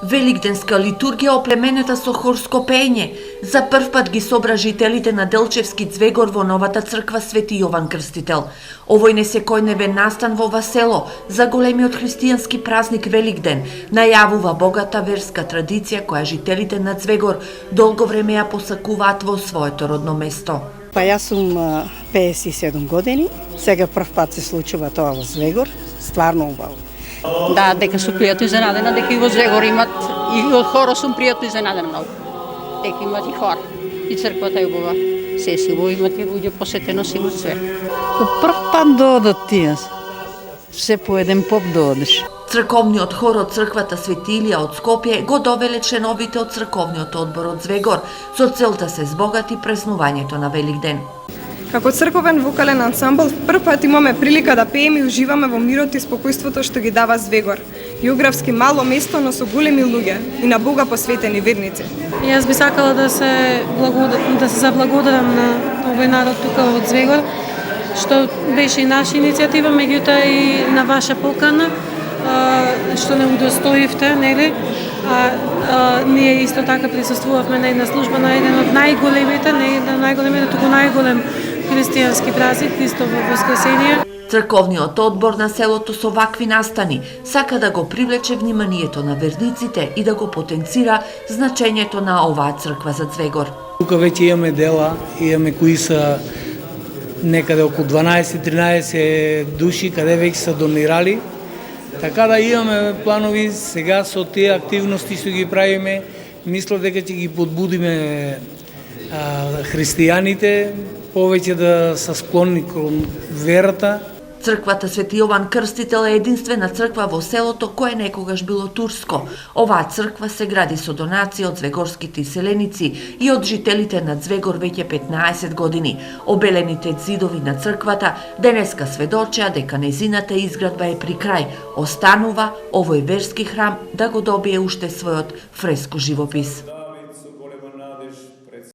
Великденска литургија оплеменета со хорско пеење. За прв пат ги собра жителите на Делчевски Звегор во новата црква Свети Јован Крстител. Овој несекојдневен настан во ова село за големиот христијански празник Великден најавува богата верска традиција која жителите на Звегор долго време ја посакуваат во своето родно место. Па јас сум 57 години, сега прв пат се случува тоа во Звегор, стварно убаво. Да, дека сум пријатно изненадена, дека и во Звегор имат, и од хора сум пријатно изненадена многу. Дека имат и хора, и црквата е убава. Се сило имат и луѓе, посетеност имат све. По прв пат доодат тие. Се по еден поп доодиш. Црковниот хор од црквата Свети Илија од Скопје го довеле членовите од црковниот одбор од Звегор со цел да се збогати преснувањето на Великден. Како црковен вокален ансамбл, прв пат имаме прилика да пееме и уживаме во мирот и спокојството што ги дава Звегор. Географски мало место, но со големи луѓе и на Бога посветени верници. Јас би сакала да се заблагодарам на овој народ тука од Звегор, што беше и наша иницијатива, меѓутоа и на ваша покана, што не удостоивте, нели? Ние исто така присуствувавме на една служба на еден од најголемите, туку најголем христијански празник, Христово воскресение. Црковниот одбор на селото со вакви настани сака да го привлече вниманието на верниците и да го потенцира значењето на оваа црква за Звегор. Тука веќе имаме дела, имаме кои са некаде околу 12-13 души каде веќе са донирали. Така да имаме планови сега со тие активности што ги правиме, мислам дека ќе ги подбудиме христијаните повеќе да се склонни кон верата. Црквата Свети Јован Крстител е единствена црква во селото кое некогаш било турско. Оваа црква се гради со донации од звегорските иселеници и од жителите на Звегор веќе 15 години. Обелените зидови на црквата денеска сведочеа дека нејзината изградба е при крај. Останува овој верски храм да го добие уште својот фреско живопис.